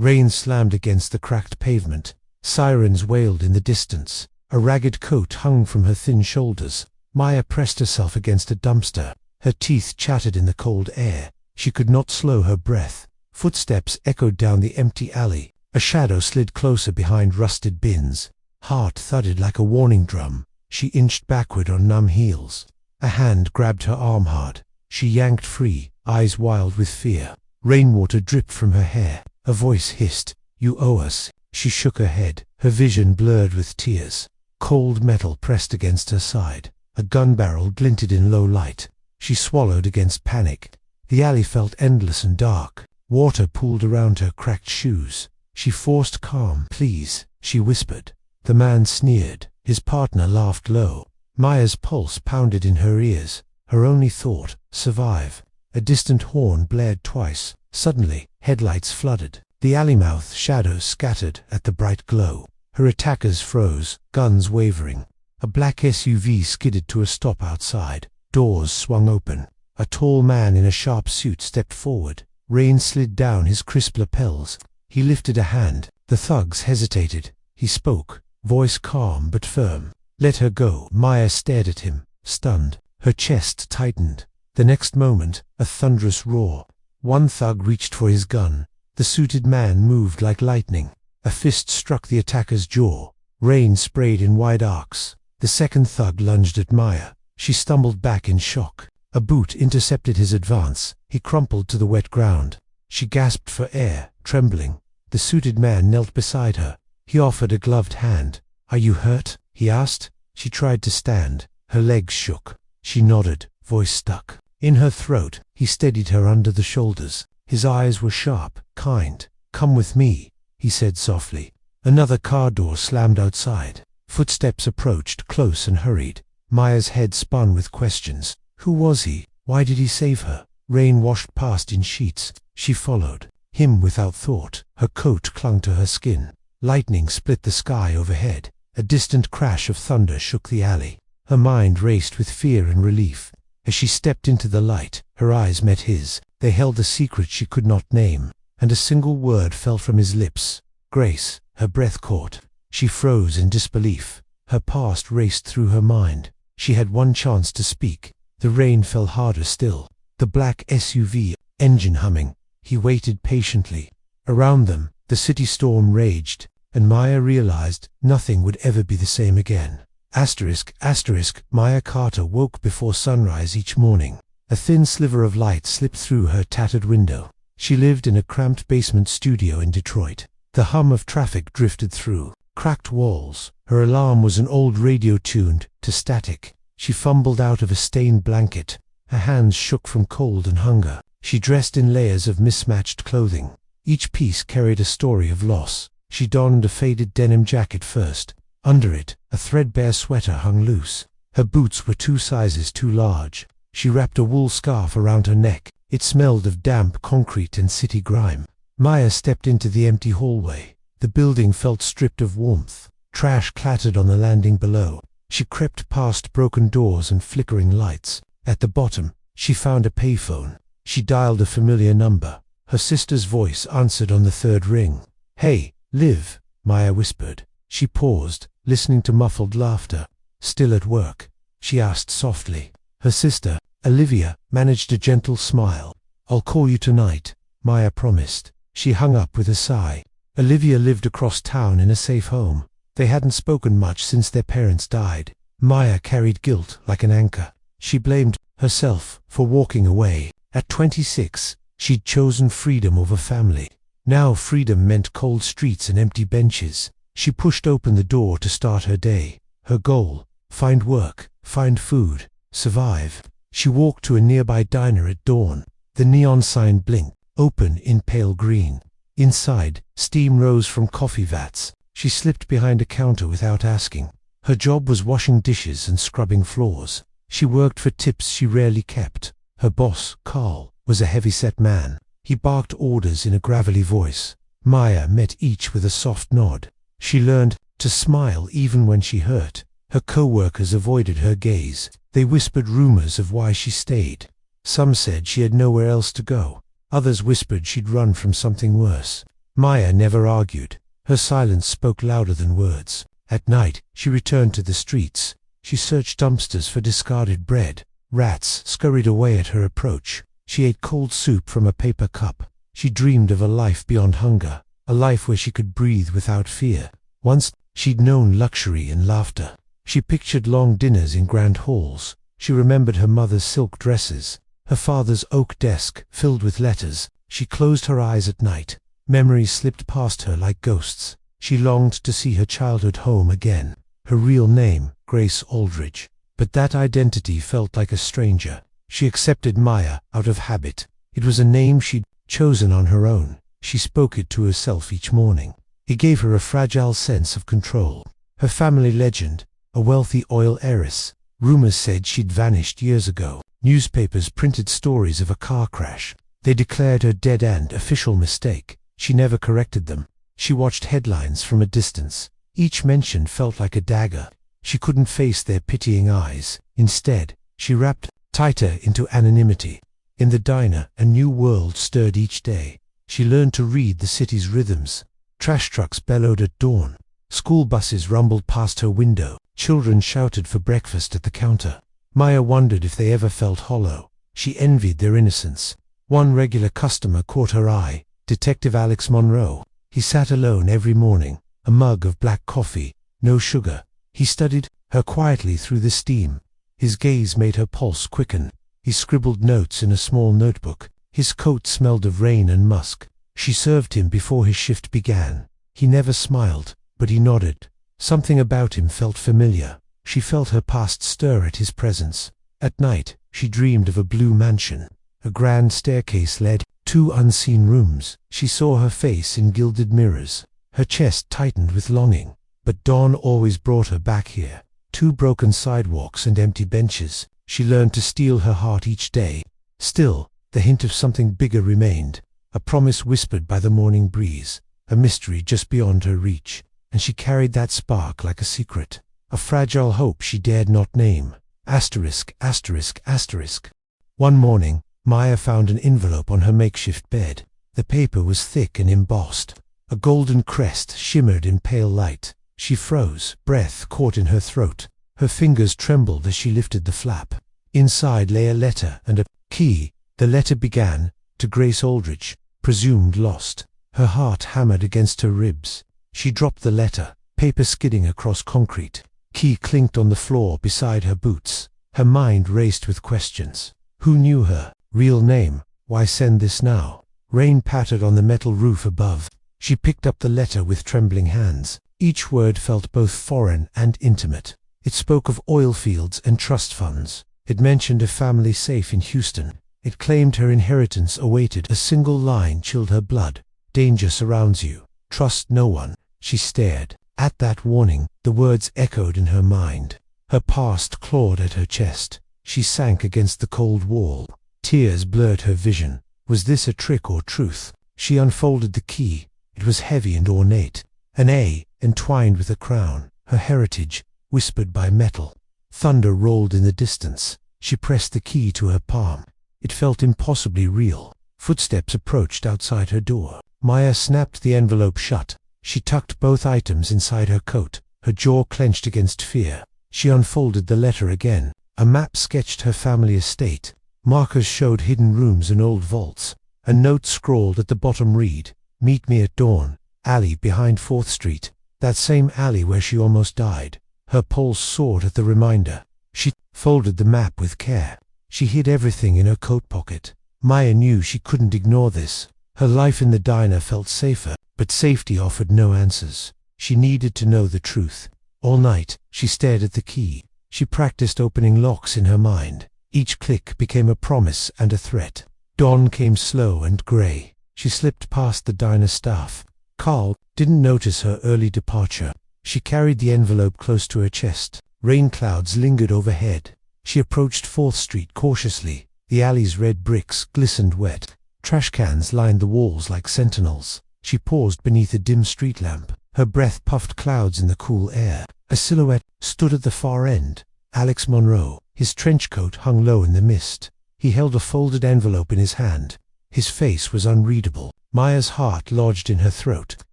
Rain slammed against the cracked pavement. Sirens wailed in the distance. A ragged coat hung from her thin shoulders. Maya pressed herself against a dumpster. Her teeth chattered in the cold air. She could not slow her breath. Footsteps echoed down the empty alley. A shadow slid closer behind rusted bins. Heart thudded like a warning drum. She inched backward on numb heels. A hand grabbed her arm hard. She yanked free, eyes wild with fear. Rainwater dripped from her hair. A voice hissed, "You owe us." She shook her head, her vision blurred with tears. Cold metal pressed against her side. A gun barrel glinted in low light. She swallowed against panic. The alley felt endless and dark. Water pooled around her cracked shoes. She forced calm. "Please," she whispered. The man sneered. His partner laughed low. Maya's pulse pounded in her ears. Her only thought, survive. A distant horn blared twice. Suddenly, headlights flooded. The alley mouth shadows scattered at the bright glow. Her attackers froze, guns wavering. A black SUV skidded to a stop outside. Doors swung open. A tall man in a sharp suit stepped forward. Rain slid down his crisp lapels. He lifted a hand. The thugs hesitated. He spoke, voice calm but firm. "Let her go." Maya stared at him, stunned. Her chest tightened. The next moment, a thunderous roar. One thug reached for his gun. The suited man moved like lightning. A fist struck the attacker's jaw. Rain sprayed in wide arcs. The second thug lunged at Maya. She stumbled back in shock. A boot intercepted his advance. He crumpled to the wet ground. She gasped for air, trembling. The suited man knelt beside her. He offered a gloved hand. "Are you hurt?" he asked. She tried to stand. Her legs shook. She nodded, voice stuck. In her throat, he steadied her under the shoulders. His eyes were sharp, kind. "Come with me," he said softly. Another car door slammed outside. Footsteps approached, close and hurried. Maya's head spun with questions. Who was he? Why did he save her? Rain washed past in sheets. She followed. Him without thought. Her coat clung to her skin. Lightning split the sky overhead. A distant crash of thunder shook the alley. Her mind raced with fear and relief. As she stepped into the light, her eyes met his. They held a secret she could not name, and a single word fell from his lips. Grace. Her breath caught. She froze in disbelief. Her past raced through her mind. She had one chance to speak. The rain fell harder still. The black SUV, engine humming. He waited patiently. Around them, the city storm raged, and Maya realized nothing would ever be the same again. **** Maya Carter woke before sunrise each morning. A thin sliver of light slipped through her tattered window. She lived in a cramped basement studio in Detroit. The hum of traffic drifted through cracked walls. Her alarm was an old radio tuned to static. She fumbled out of a stained blanket. Her hands shook from cold and hunger. She dressed in layers of mismatched clothing. Each piece carried a story of loss. She donned a faded denim jacket first. Under it, a threadbare sweater hung loose. Her boots were 2 sizes too large. She wrapped a wool scarf around her neck. It smelled of damp concrete and city grime. Maya stepped into the empty hallway. The building felt stripped of warmth. Trash clattered on the landing below. She crept past broken doors and flickering lights. At the bottom, she found a payphone. She dialed a familiar number. Her sister's voice answered on the 3rd ring. "Hey, Liv," Maya whispered. She paused, listening to muffled laughter. "Still at work?" she asked softly. Her sister, Olivia, managed a gentle smile. "I'll call you tonight," Maya promised. She hung up with a sigh. Olivia lived across town in a safe home. They hadn't spoken much since their parents died. Maya carried guilt like an anchor. She blamed herself for walking away. At 26, she'd chosen freedom over family. Now freedom meant cold streets and empty benches. She pushed open the door to start her day. Her goal: find work, find food, survive. She walked to a nearby diner at dawn. The neon sign blinked, open in pale green. Inside, steam rose from coffee vats. She slipped behind a counter without asking. Her job was washing dishes and scrubbing floors. She worked for tips she rarely kept. Her boss, Carl, was a heavy-set man. He barked orders in a gravelly voice. Maya met each with a soft nod. She learned to smile even when she hurt. Her co-workers avoided her gaze. They whispered rumors of why she stayed. Some said she had nowhere else to go. Others whispered she'd run from something worse. Maya never argued. Her silence spoke louder than words. At night, she returned to the streets. She searched dumpsters for discarded bread. Rats scurried away at her approach. She ate cold soup from a paper cup. She dreamed of a life beyond hunger, a life where she could breathe without fear. Once, she'd known luxury and laughter. She pictured long dinners in grand halls. She remembered her mother's silk dresses, her father's oak desk filled with letters. She closed her eyes at night. Memories slipped past her like ghosts. She longed to see her childhood home again. Her real name, Grace Aldridge. But that identity felt like a stranger. She accepted Maya out of habit. It was a name she'd chosen on her own. She spoke it to herself each morning. It gave her a fragile sense of control. Her family legend, a wealthy oil heiress. Rumors said she'd vanished years ago. Newspapers printed stories of a car crash. They declared her dead and official mistake. She never corrected them. She watched headlines from a distance. Each mention felt like a dagger. She couldn't face their pitying eyes. Instead, she wrapped tighter into anonymity. In the diner, a new world stirred each day. She learned to read the city's rhythms. Trash trucks bellowed at dawn. School buses rumbled past her window. Children shouted for breakfast at the counter. Maya wondered if they ever felt hollow. She envied their innocence. One regular customer caught her eye, Detective Alex Monroe. He sat alone every morning, a mug of black coffee, no sugar. He studied her quietly through the steam. His gaze made her pulse quicken. He scribbled notes in a small notebook. His coat smelled of rain and musk. She served him before his shift began. He never smiled, but he nodded. Something about him felt familiar. She felt her past stir at his presence. At night, she dreamed of a blue mansion. A grand staircase led 2 unseen rooms. She saw her face in gilded mirrors. Her chest tightened with longing. But dawn always brought her back here. 2 broken sidewalks and empty benches. She learned to steel her heart each day. Still, the hint of something bigger remained. A promise whispered by the morning breeze. A mystery just beyond her reach. And she carried that spark like a secret. A fragile hope she dared not name. Asterisk, asterisk, asterisk. One morning, Maya found an envelope on her makeshift bed. The paper was thick and embossed. A golden crest shimmered in pale light. She froze, breath caught in her throat. Her fingers trembled as she lifted the flap. Inside lay a letter and a key. The letter began, "To Grace Aldridge, presumed lost." Her heart hammered against her ribs. She dropped the letter, paper skidding across concrete. Key clinked on the floor beside her boots. Her mind raced with questions. Who knew her? Real name? Why send this now? Rain pattered on the metal roof above. She picked up the letter with trembling hands. Each word felt both foreign and intimate. It spoke of oil fields and trust funds. It mentioned a family safe in Houston. It claimed her inheritance awaited. A single line chilled her blood. Danger surrounds you. Trust no one. She stared. At that warning, the words echoed in her mind. Her past clawed at her chest. She sank against the cold wall. Tears blurred her vision. Was this a trick or truth? She unfolded the key. It was heavy and ornate. An A, entwined with a crown. Her heritage, whispered by metal. Thunder rolled in the distance. She pressed the key to her palm. It felt impossibly real. Footsteps approached outside her door. Maya snapped the envelope shut. She tucked both items inside her coat. Her jaw clenched against fear. She unfolded the letter again. A map sketched her family estate. Markers showed hidden rooms and old vaults. A note scrawled at the bottom read, "Meet me at dawn, alley behind 4th Street." That same alley where she almost died. Her pulse soared at the reminder. She folded the map with care. She hid everything in her coat pocket. Maya knew she couldn't ignore this. Her life in the diner felt safer, but safety offered no answers. She needed to know the truth. All night, she stared at the key. She practiced opening locks in her mind. Each click became a promise and a threat. Dawn came slow and grey. She slipped past the diner staff. Carl didn't notice her early departure. She carried the envelope close to her chest. Rain clouds lingered overhead. She approached 4th Street cautiously. The alley's red bricks glistened wet. Trash cans lined the walls like sentinels. She paused beneath a dim street lamp. Her breath puffed clouds in the cool air. A silhouette stood at the far end. Alex Monroe. His trench coat hung low in the mist. He held a folded envelope in his hand. His face was unreadable. Maya's heart lodged in her throat.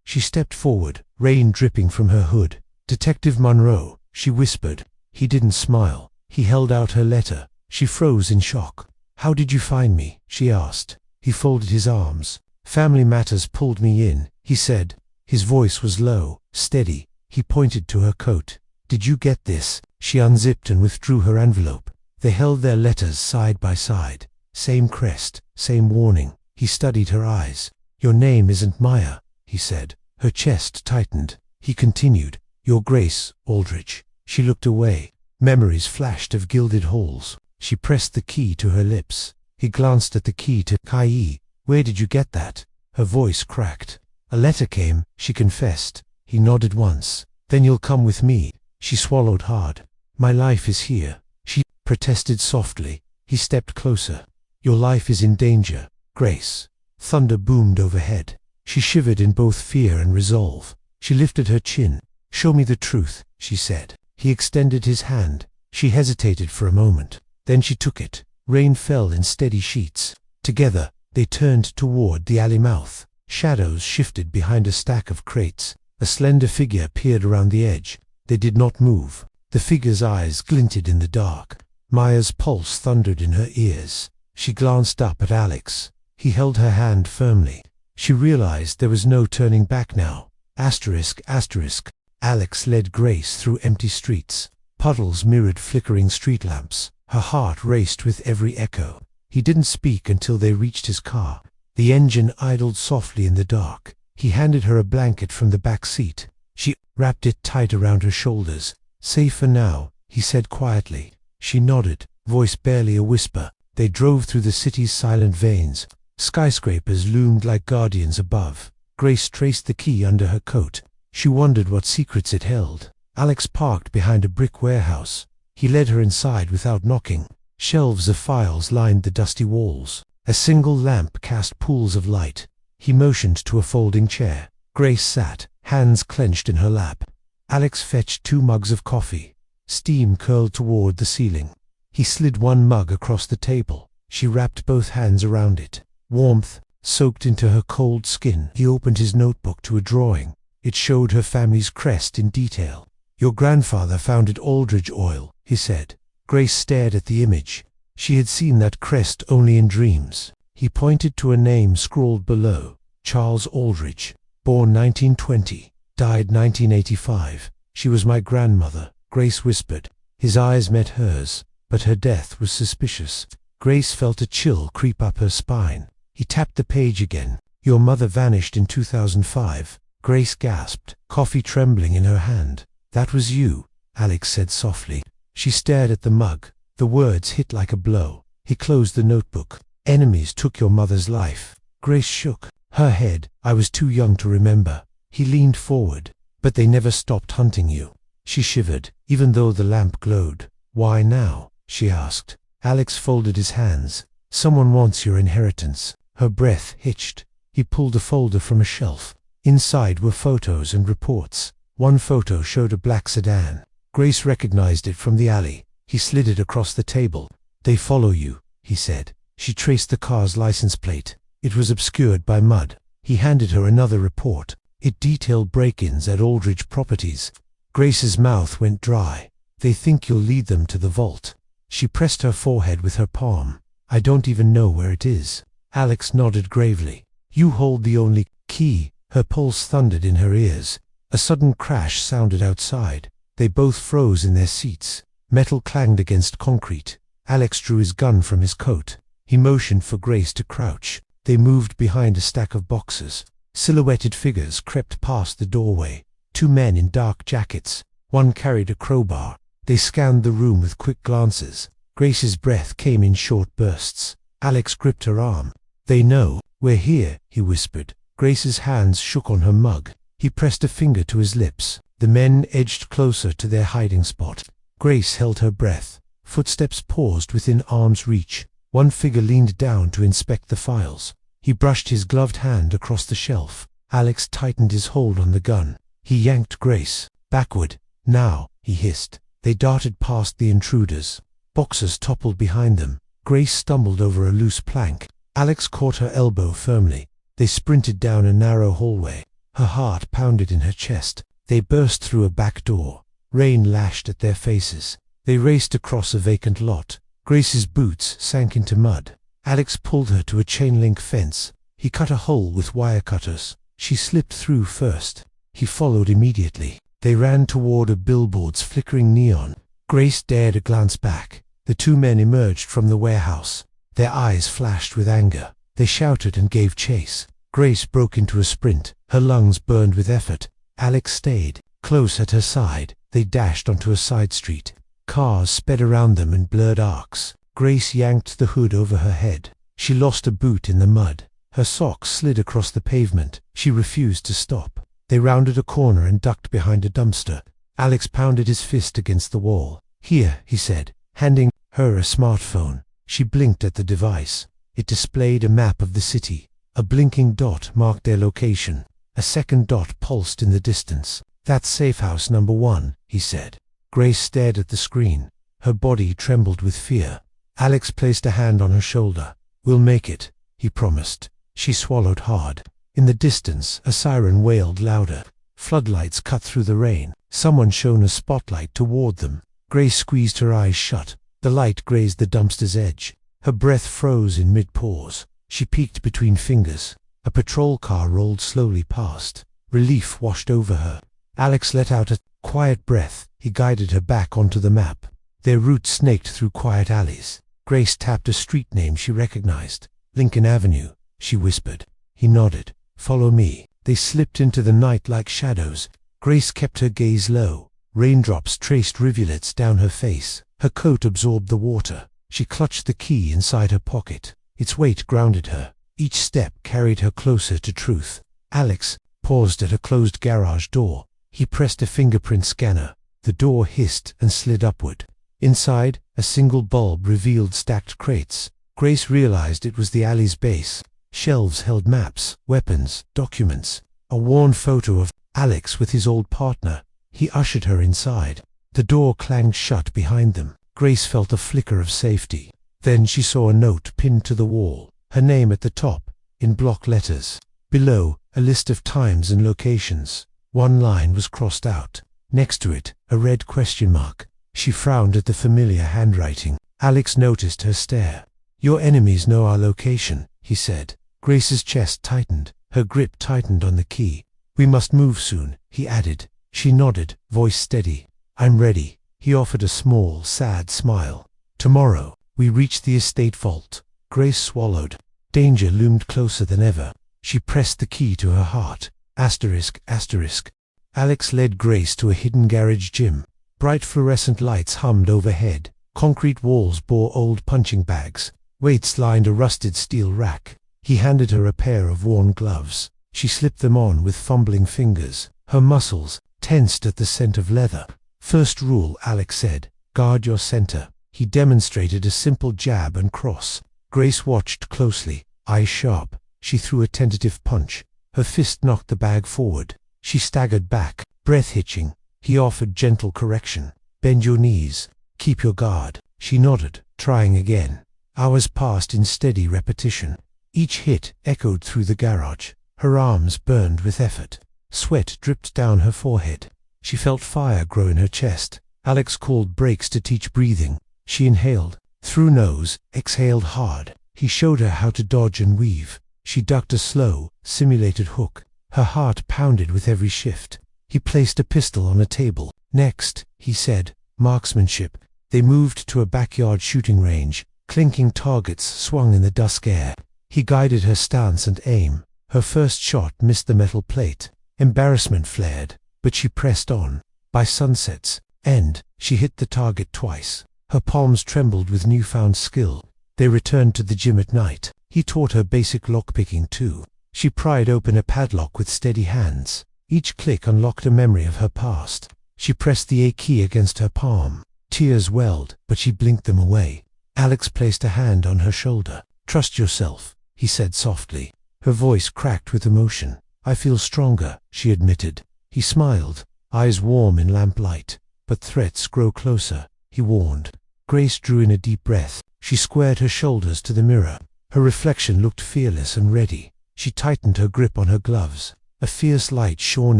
She stepped forward, rain dripping from her hood. "Detective Monroe," she whispered. He didn't smile. He held out her letter. She froze in shock. "How did you find me?" she asked. He folded his arms. "Family matters pulled me in," he said. His voice was low, steady. He pointed to her coat. "Did you get this?" She unzipped and withdrew her envelope. They held their letters side by side. Same crest, same warning. He studied her eyes. "Your name isn't Maya," he said. Her chest tightened. He continued, "You're Grace Aldridge." She looked away. Memories flashed of gilded halls. She pressed the key to her lips. He glanced at the key to Kai. "Where did you get that?" Her voice cracked. "A letter came," she confessed. He nodded once. "Then you'll come with me." She swallowed hard. "My life is here," she protested softly. He stepped closer. "Your life is in danger, Grace." Thunder boomed overhead. She shivered in both fear and resolve. She lifted her chin. "Show me the truth," she said. He extended his hand. She hesitated for a moment. Then she took it. Rain fell in steady sheets. Together, they turned toward the alley mouth. Shadows shifted behind a stack of crates. A slender figure peered around the edge. They did not move. The figure's eyes glinted in the dark. Maya's pulse thundered in her ears. She glanced up at Alex. He held her hand firmly. She realized there was no turning back now. Asterisk, asterisk. Alex led Grace through empty streets. Puddles mirrored flickering street lamps. Her heart raced with every echo. He didn't speak until they reached his car. The engine idled softly in the dark. He handed her a blanket from the back seat. She wrapped it tight around her shoulders. "Safer now," he said quietly. She nodded, voice barely a whisper. They drove through the city's silent veins. Skyscrapers loomed like guardians above. Grace traced the key under her coat. She wondered what secrets it held. Alex parked behind a brick warehouse. He led her inside without knocking. Shelves of files lined the dusty walls. A single lamp cast pools of light. He motioned to a folding chair. Grace sat, hands clenched in her lap. Alex fetched 2 mugs of coffee. Steam curled toward the ceiling. He slid one mug across the table. She wrapped both hands around it. Warmth soaked into her cold skin. He opened his notebook to a drawing. It showed her family's crest in detail. "Your grandfather founded Aldridge Oil," he said. Grace stared at the image. She had seen that crest only in dreams. He pointed to a name scrawled below. "Charles Aldridge, born 1920, died 1985. She was my grandmother," Grace whispered. His eyes met hers, but her death was suspicious. Grace felt a chill creep up her spine. He tapped the page again. "Your mother vanished in 2005. Grace gasped, coffee trembling in her hand. "That was you," Alex said softly. She stared at the mug. The words hit like a blow. He closed the notebook. "Enemies took your mother's life." Grace shook her head. "I was too young to remember." He leaned forward. "But they never stopped hunting you." She shivered, even though the lamp glowed. "Why now?" she asked. Alex folded his hands. "Someone wants your inheritance." Her breath hitched. He pulled a folder from a shelf. Inside were photos and reports. One photo showed a black sedan. Grace recognized it from the alley. He slid it across the table. "They follow you," he said. She traced the car's license plate. It was obscured by mud. He handed her another report. It detailed break-ins at Aldridge Properties. Grace's mouth went dry. "They think you'll lead them to the vault." She pressed her forehead with her palm. "I don't even know where it is." Alex nodded gravely. "You hold the only key." Her pulse thundered in her ears. A sudden crash sounded outside. They both froze in their seats. Metal clanged against concrete. Alex drew his gun from his coat. He motioned for Grace to crouch. They moved behind a stack of boxes. Silhouetted figures crept past the doorway. 2 men in dark jackets. One carried a crowbar. They scanned the room with quick glances. Grace's breath came in short bursts. Alex gripped her arm. "They know. We're here," he whispered. Grace's hands shook on her mug. He pressed a finger to his lips. The men edged closer to their hiding spot. Grace held her breath. Footsteps paused within arm's reach. One figure leaned down to inspect the files. He brushed his gloved hand across the shelf. Alex tightened his hold on the gun. He yanked Grace backward. "Now," he hissed. They darted past the intruders. Boxes toppled behind them. Grace stumbled over a loose plank. Alex caught her elbow firmly. They sprinted down a narrow hallway. Her heart pounded in her chest. They burst through a back door. Rain lashed at their faces. They raced across a vacant lot. Grace's boots sank into mud. Alex pulled her to a chain-link fence. He cut a hole with wire cutters. She slipped through first. He followed immediately. They ran toward a billboard's flickering neon. Grace dared a glance back. The two men emerged from the warehouse. Their eyes flashed with anger. They shouted and gave chase. Grace broke into a sprint. Her lungs burned with effort. Alex stayed. Close at her side, they dashed onto a side street. Cars sped around them in blurred arcs. Grace yanked the hood over her head. She lost a boot in the mud. Her socks slid across the pavement. She refused to stop. They rounded a corner and ducked behind a dumpster. Alex pounded his fist against the wall. "Here," he said, handing her a smartphone. She blinked at the device. It displayed a map of the city. A blinking dot marked their location. A second dot pulsed in the distance. "That's safe house number 1, he said. Grace stared at the screen. Her body trembled with fear. Alex placed a hand on her shoulder. "We'll make it," he promised. She swallowed hard. In the distance, a siren wailed louder. Floodlights cut through the rain. Someone shone a spotlight toward them. Grace squeezed her eyes shut. The light grazed the dumpster's edge. Her breath froze in mid-pause. She peeked between fingers. A patrol car rolled slowly past. Relief washed over her. Alex let out a quiet breath. He guided her back onto the map. Their route snaked through quiet alleys. Grace tapped a street name she recognized. "Lincoln Avenue," she whispered. He nodded. "Follow me." They slipped into the night like shadows. Grace kept her gaze low. Raindrops traced rivulets down her face. Her coat absorbed the water. She clutched the key inside her pocket. Its weight grounded her. Each step carried her closer to truth. Alex paused at a closed garage door. He pressed a fingerprint scanner. The door hissed and slid upward. Inside, a single bulb revealed stacked crates. Grace realized it was the alley's base. Shelves held maps, weapons, documents. A worn photo of Alex with his old partner. He ushered her inside. The door clanged shut behind them. Grace felt a flicker of safety. Then she saw a note pinned to the wall. Her name at the top, in block letters. Below, a list of times and locations. One line was crossed out. Next to it, a red question mark. She frowned at the familiar handwriting. Alex noticed her stare. "Your enemies know our location," he said. Grace's chest tightened. Her grip tightened on the key. "We must move soon," he added. She nodded, voice steady. "I'm ready." He offered a small, sad smile. "Tomorrow." We reached the estate vault. Grace swallowed. Danger loomed closer than ever. She pressed the key to her heart. Asterisk, asterisk. Alex led Grace to a hidden garage gym. Bright fluorescent lights hummed overhead. Concrete walls bore old punching bags. Weights lined a rusted steel rack. He handed her a pair of worn gloves. She slipped them on with fumbling fingers. Her muscles tensed at the scent of leather. "First rule," Alex said, "guard your center." He demonstrated a simple jab and cross. Grace watched closely, eyes sharp. She threw a tentative punch. Her fist knocked the bag forward. She staggered back, breath hitching. He offered gentle correction. "Bend your knees. Keep your guard." She nodded, trying again. Hours passed in steady repetition. Each hit echoed through the garage. Her arms burned with effort. Sweat dripped down her forehead. She felt fire grow in her chest. Alex called brakes to teach breathing. She inhaled, through nose, exhaled hard. He showed her how to dodge and weave. She ducked a slow, simulated hook. Her heart pounded with every shift. He placed a pistol on a table. "Next," he said, "marksmanship." They moved to a backyard shooting range. Clinking targets swung in the dusk air. He guided her stance and aim. Her first shot missed the metal plate. Embarrassment flared, but she pressed on. By sunset's end, she hit the target twice. Her palms trembled with newfound skill. They returned to the gym at night. He taught her basic lockpicking too. She pried open a padlock with steady hands. Each click unlocked a memory of her past. She pressed the A key against her palm. Tears welled, but she blinked them away. Alex placed a hand on her shoulder. "Trust yourself," he said softly. Her voice cracked with emotion. "I feel stronger," she admitted. He smiled, eyes warm in lamplight. "But threats grow closer," he warned. Grace drew in a deep breath. She squared her shoulders to the mirror. Her reflection looked fearless and ready. She tightened her grip on her gloves. A fierce light shone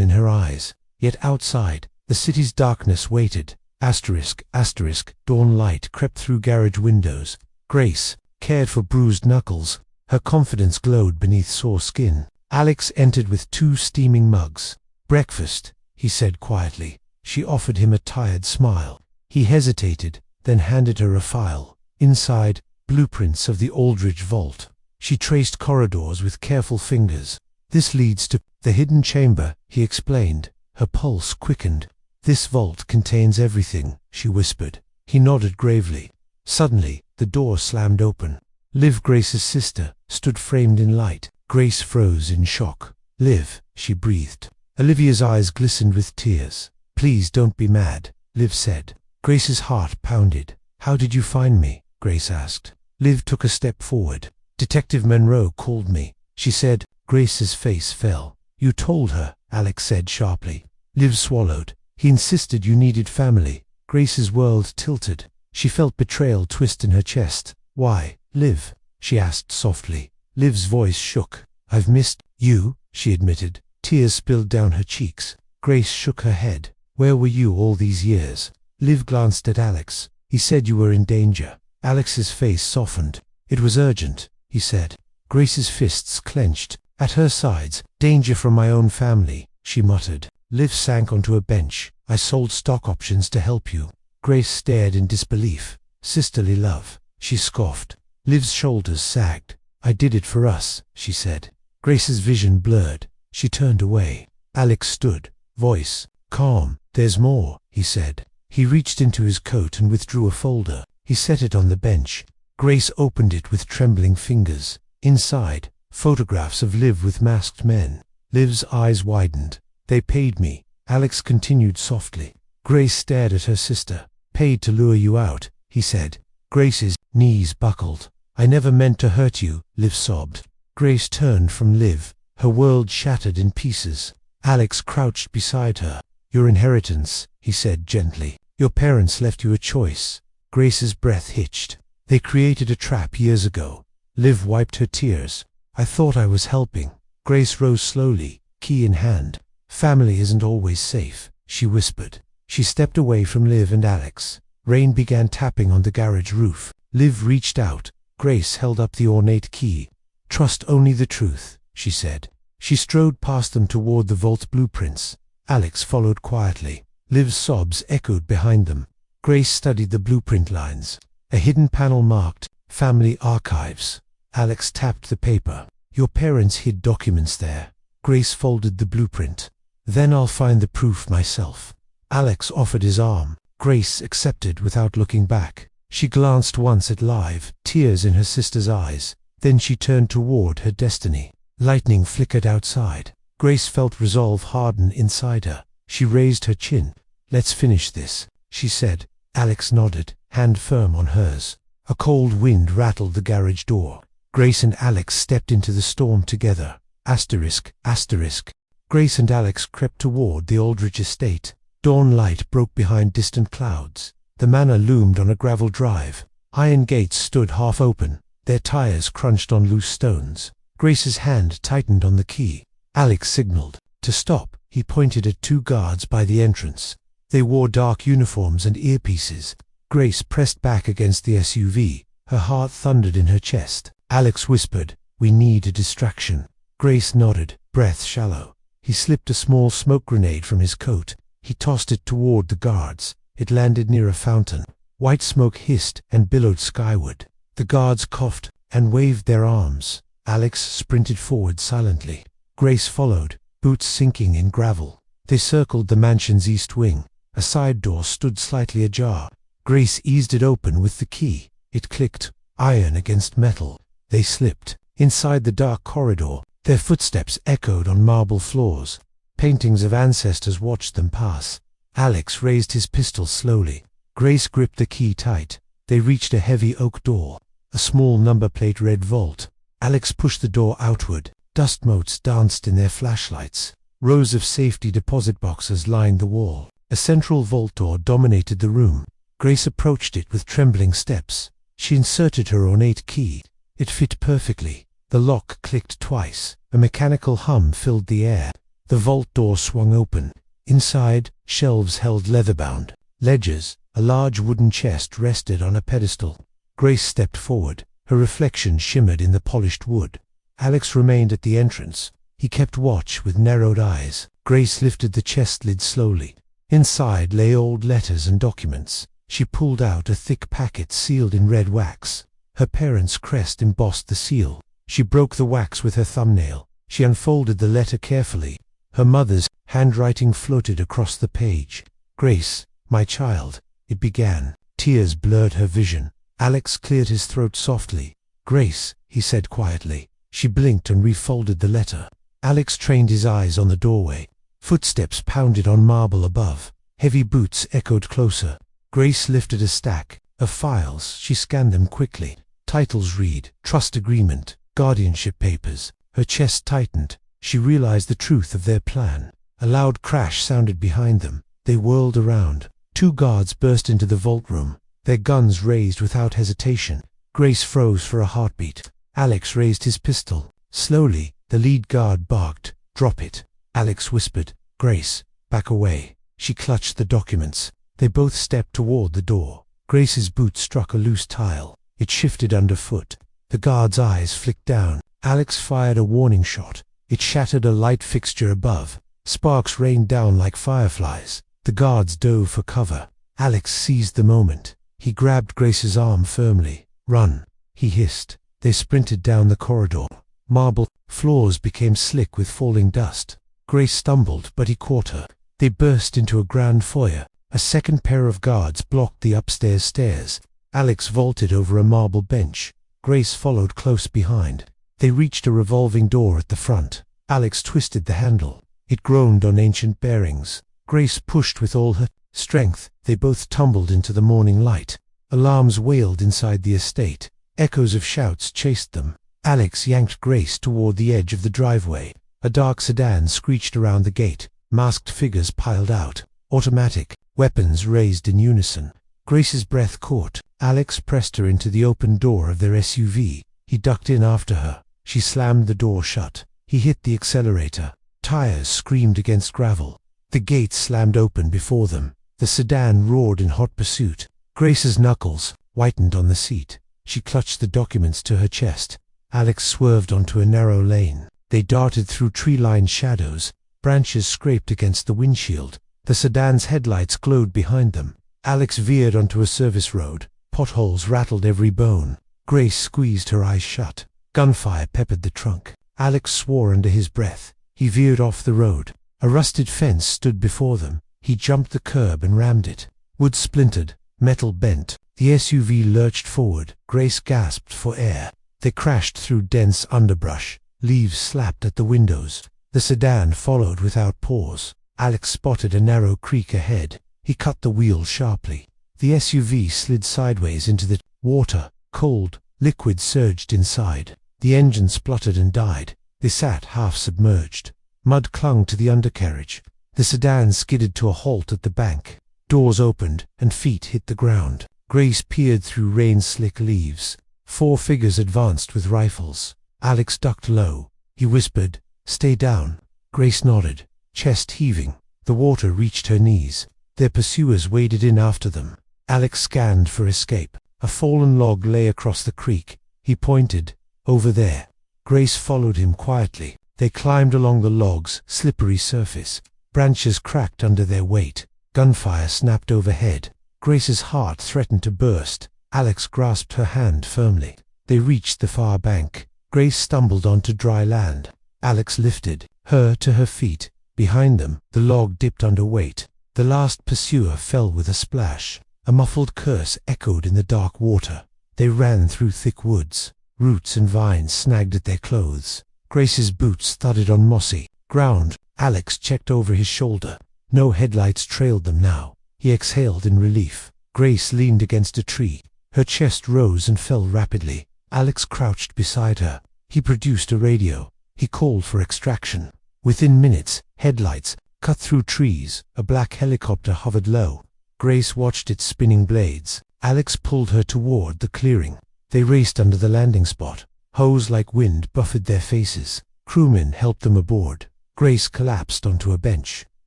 in her eyes. Yet outside, the city's darkness waited. Asterisk, asterisk, dawn light crept through garage windows. Grace cared for bruised knuckles. Her confidence glowed beneath sore skin. Alex entered with 2 steaming mugs. "Breakfast," he said quietly. She offered him a tired smile. He hesitated, then handed her a file. Inside, blueprints of the Aldridge vault. She traced corridors with careful fingers. "This leads to the hidden chamber," he explained. Her pulse quickened. "This vault contains everything," she whispered. He nodded gravely. Suddenly, the door slammed open. Liv, Grace's sister, stood framed in light. Grace froze in shock. "Liv," she breathed. Olivia's eyes glistened with tears. "Please don't be mad," Liv said. Grace's heart pounded. "How did you find me?" Grace asked. Liv took a step forward. "Detective Monroe called me," she said. Grace's face fell. "You told her," Alex said sharply. Liv swallowed. "He insisted you needed family." Grace's world tilted. She felt betrayal twist in her chest. "Why, Liv?" she asked softly. Liv's voice shook. "I've missed you," she admitted. Tears spilled down her cheeks. Grace shook her head. "Where were you all these years?" Liv glanced at Alex. "He said you were in danger." Alex's face softened. "It was urgent," he said. Grace's fists clenched. At her sides, "Danger from my own family," she muttered. Liv sank onto a bench. "I sold stock options to help you." Grace stared in disbelief. "Sisterly love," she scoffed. Liv's shoulders sagged. "I did it for us," she said. Grace's vision blurred. She turned away. Alex stood, voice calm. "There's more," he said. He reached into his coat and withdrew a folder. He set it on the bench. Grace opened it with trembling fingers. Inside, photographs of Liv with masked men. Liv's eyes widened. "They paid me," Alex continued softly. Grace stared at her sister. "Paid to lure you out," he said. Grace's knees buckled. "I never meant to hurt you," Liv sobbed. Grace turned from Liv. Her world shattered in pieces. Alex crouched beside her. "Your inheritance," he said gently. "Your parents left you a choice." Grace's breath hitched. "They created a trap years ago." Liv wiped her tears. "I thought I was helping." Grace rose slowly, key in hand. "Family isn't always safe," she whispered. She stepped away from Liv and Alex. Rain began tapping on the garage roof. Liv reached out. Grace held up the ornate key. "Trust only the truth," she said. She strode past them toward the vault's blueprints. Alex followed quietly. Liv's sobs echoed behind them. Grace studied the blueprint lines. A hidden panel marked, "Family Archives." Alex tapped the paper. "Your parents hid documents there." Grace folded the blueprint. "Then I'll find the proof myself." Alex offered his arm. Grace accepted without looking back. She glanced once at Liv, tears in her sister's eyes. Then she turned toward her destiny. Lightning flickered outside. Grace felt resolve harden inside her. She raised her chin. "Let's finish this," she said. Alex nodded, hand firm on hers. A cold wind rattled the garage door. Grace and Alex stepped into the storm together. Asterisk, asterisk. Grace and Alex crept toward the Aldridge estate. Dawn light broke behind distant clouds. The manor loomed on a gravel drive. Iron gates stood half open. Their tires crunched on loose stones. Grace's hand tightened on the key. Alex signaled to stop. He pointed at 2 guards by the entrance. They wore dark uniforms and earpieces. Grace pressed back against the SUV. Her heart thundered in her chest. Alex whispered, "We need a distraction." Grace nodded, breath shallow. He slipped a small smoke grenade from his coat. He tossed it toward the guards. It landed near a fountain. White smoke hissed and billowed skyward. The guards coughed and waved their arms. Alex sprinted forward silently. Grace followed, boots sinking in gravel. They circled the mansion's east wing. A side door stood slightly ajar. Grace eased it open with the key. It clicked, iron against metal. They slipped. Inside the dark corridor, their footsteps echoed on marble floors. Paintings of ancestors watched them pass. Alex raised his pistol slowly. Grace gripped the key tight. They reached a heavy oak door. A small number plate read vault. Alex pushed the door outward. Dust motes danced in their flashlights. Rows of safety deposit boxes lined the wall. A central vault door dominated the room. Grace approached it with trembling steps. She inserted her ornate key. It fit perfectly. The lock clicked twice. A mechanical hum filled the air. The vault door swung open. Inside, shelves held leather-bound ledgers. A large wooden chest rested on a pedestal. Grace stepped forward. Her reflection shimmered in the polished wood. Alex remained at the entrance. He kept watch with narrowed eyes. Grace lifted the chest lid slowly. Inside lay old letters and documents. She pulled out a thick packet sealed in red wax. Her parents' crest embossed the seal. She broke the wax with her thumbnail. She unfolded the letter carefully. Her mother's handwriting floated across the page. "Grace, my child," it began. Tears blurred her vision. Alex cleared his throat softly. "Grace," he said quietly. She blinked and refolded the letter. Alex trained his eyes on the doorway. Footsteps pounded on marble above. Heavy boots echoed closer. Grace lifted a stack of files. She scanned them quickly. Titles read, "Trust Agreement," "Guardianship Papers." Her chest tightened. She realized the truth of their plan. A loud crash sounded behind them. They whirled around. 2 guards burst into the vault room, their guns raised without hesitation. Grace froze for a heartbeat. Alex raised his pistol. Slowly, the lead guard barked, "Drop it." Alex whispered, "Grace, back away." She clutched the documents. They both stepped toward the door. Grace's boot struck a loose tile. It shifted underfoot. The guard's eyes flicked down. Alex fired a warning shot. It shattered a light fixture above. Sparks rained down like fireflies. The guards dove for cover. Alex seized the moment. He grabbed Grace's arm firmly. "Run," he hissed. They sprinted down the corridor. Marble floors became slick with falling dust. Grace stumbled, but he caught her. They burst into a grand foyer. A second pair of guards blocked the upstairs stairs. Alex vaulted over a marble bench. Grace followed close behind. They reached a revolving door at the front. Alex twisted the handle. It groaned on ancient bearings. Grace pushed with all her strength. They both tumbled into the morning light. Alarms wailed inside the estate. Echoes of shouts chased them. Alex yanked Grace toward the edge of the driveway. A dark sedan screeched around the gate. Masked figures piled out. Automatic weapons raised in unison. Grace's breath caught. Alex pressed her into the open door of their SUV. He ducked in after her. She slammed the door shut. He hit the accelerator. Tires screamed against gravel. The gate slammed open before them. The sedan roared in hot pursuit. Grace's knuckles whitened on the seat. She clutched the documents to her chest. Alex swerved onto a narrow lane. They darted through tree-lined shadows. Branches scraped against the windshield. The sedan's headlights glowed behind them. Alex veered onto a service road. Potholes rattled every bone. Grace squeezed her eyes shut. Gunfire peppered the trunk. Alex swore under his breath. He veered off the road. A rusted fence stood before them. He jumped the curb and rammed it. Wood splintered. Metal bent. The SUV lurched forward. Grace gasped for air. They crashed through dense underbrush. Leaves slapped at the windows. The sedan followed without pause. Alex spotted a narrow creek ahead. He cut the wheel sharply. The SUV slid sideways into the water. Cold liquid surged inside. The engine spluttered and died. They sat half submerged. Mud clung to the undercarriage. The sedan skidded to a halt at the bank. Doors opened and feet hit the ground. Grace peered through rain-slick leaves. 4 figures advanced with rifles. Alex ducked low. He whispered, "Stay down." Grace nodded, chest heaving. The water reached her knees. Their pursuers waded in after them. Alex scanned for escape. A fallen log lay across the creek. He pointed, "Over there." Grace followed him quietly. They climbed along the log's slippery surface. Branches cracked under their weight. Gunfire snapped overhead. Grace's heart threatened to burst. Alex grasped her hand firmly. They reached the far bank. Grace stumbled onto dry land. Alex lifted her to her feet. Behind them, the log dipped under weight. The last pursuer fell with a splash. A muffled curse echoed in the dark water. They ran through thick woods. Roots and vines snagged at their clothes. Grace's boots thudded on mossy ground. Alex checked over his shoulder. No headlights trailed them now. He exhaled in relief. Grace leaned against a tree. Her chest rose and fell rapidly. Alex crouched beside her. He produced a radio. He called for extraction. Within minutes, headlights cut through trees. A black helicopter hovered low. Grace watched its spinning blades. Alex pulled her toward the clearing. They raced under the landing spot. Hose like wind buffeted their faces. Crewmen helped them aboard. Grace collapsed onto a bench.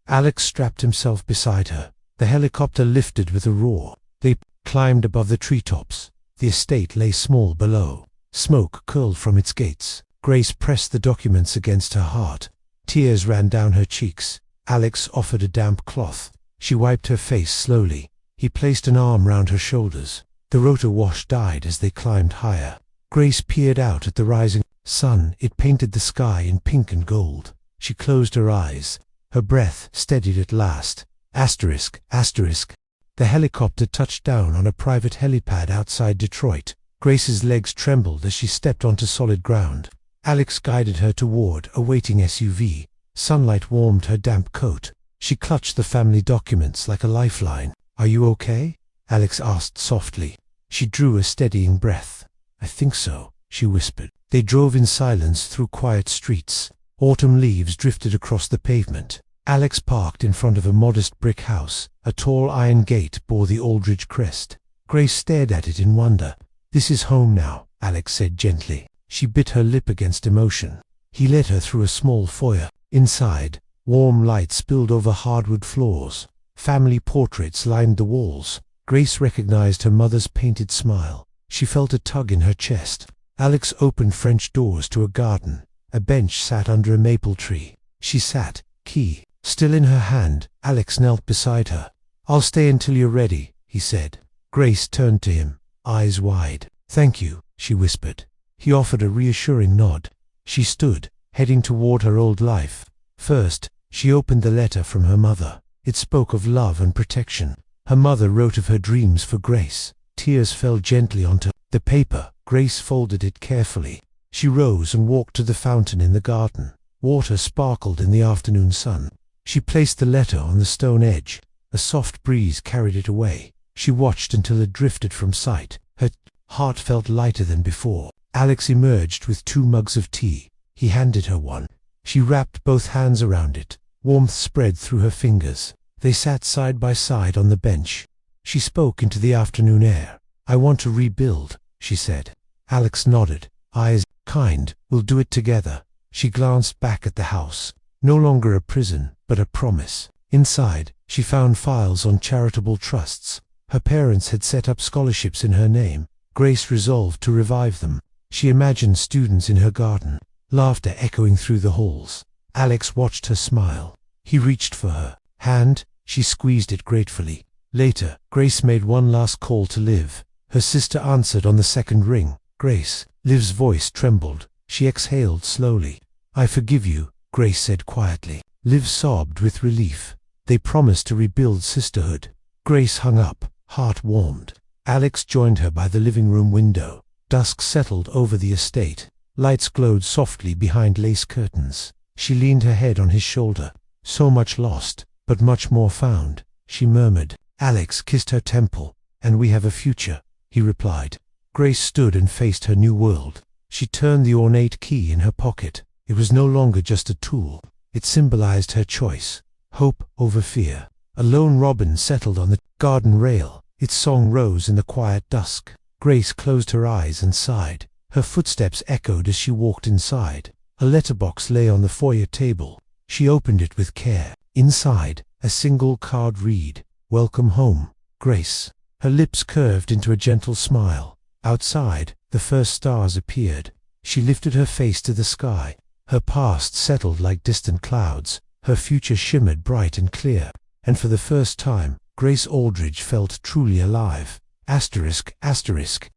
Alex strapped himself beside her. The helicopter lifted with a roar. They climbed above the treetops. The estate lay small below. Smoke curled from its gates. Grace pressed the documents against her heart. Tears ran down her cheeks. Alex offered a damp cloth. She wiped her face slowly. He placed an arm round her shoulders. The rotor wash died as they climbed higher. Grace peered out at the rising sun. It painted the sky in pink and gold. She closed her eyes. Her breath steadied at last. Asterisk, asterisk. The helicopter touched down on a private helipad outside Detroit. Grace's legs trembled as she stepped onto solid ground. Alex guided her toward a waiting SUV. Sunlight warmed her damp coat. She clutched the family documents like a lifeline. "Are you okay?" Alex asked softly. She drew a steadying breath. "I think so," she whispered. They drove in silence through quiet streets. Autumn leaves drifted across the pavement. Alex parked in front of a modest brick house. A tall iron gate bore the Aldridge crest. Grace stared at it in wonder. "This is home now," Alex said gently. She bit her lip against emotion. He led her through a small foyer. Inside, warm light spilled over hardwood floors. Family portraits lined the walls. Grace recognized her mother's painted smile. She felt a tug in her chest. Alex opened French doors to a garden. A bench sat under a maple tree. She sat, key still in her hand. Alex knelt beside her. "I'll stay until you're ready," he said. Grace turned to him, eyes wide. "Thank you," she whispered. He offered a reassuring nod. She stood, heading toward her old life. First, she opened the letter from her mother. It spoke of love and protection. Her mother wrote of her dreams for Grace. Tears fell gently onto the paper. Grace folded it carefully. She rose and walked to the fountain in the garden. Water sparkled in the afternoon sun. She placed the letter on the stone edge. A soft breeze carried it away. She watched until it drifted from sight. Her heart felt lighter than before. Alex emerged with 2 mugs of tea. He handed her one. She wrapped both hands around it. Warmth spread through her fingers. They sat side by side on the bench. She spoke into the afternoon air. "I want to rebuild," she said. Alex nodded. "Eyes kind, we'll do it together." She glanced back at the house. No longer a prison, but a promise. Inside, she found files on charitable trusts. Her parents had set up scholarships in her name. Grace resolved to revive them. She imagined students in her garden, laughter echoing through the halls. Alex watched her smile. He reached for her hand. She squeezed it gratefully. Later, Grace made one last call to Liv. Her sister answered on the second ring. "Grace." Liv's voice trembled. She exhaled slowly. "I forgive you," Grace said quietly. Liv sobbed with relief. They promised to rebuild sisterhood. Grace hung up, heart warmed. Alex joined her by the living room window. Dusk settled over the estate. Lights glowed softly behind lace curtains. She leaned her head on his shoulder. "So much lost, but much more found," she murmured. Alex kissed her temple. "And we have a future," he replied. Grace stood and faced her new world. She turned the ornate key in her pocket. It was no longer just a tool. It symbolized her choice. Hope over fear. A lone robin settled on the garden rail. Its song rose in the quiet dusk. Grace closed her eyes and sighed. Her footsteps echoed as she walked inside. A letterbox lay on the foyer table. She opened it with care. Inside, a single card read, "Welcome home, Grace." Her lips curved into a gentle smile. Outside, the first stars appeared. She lifted her face to the sky. Her past settled like distant clouds. Her future shimmered bright and clear. And for the first time, Grace Aldridge felt truly alive. Asterisk, asterisk.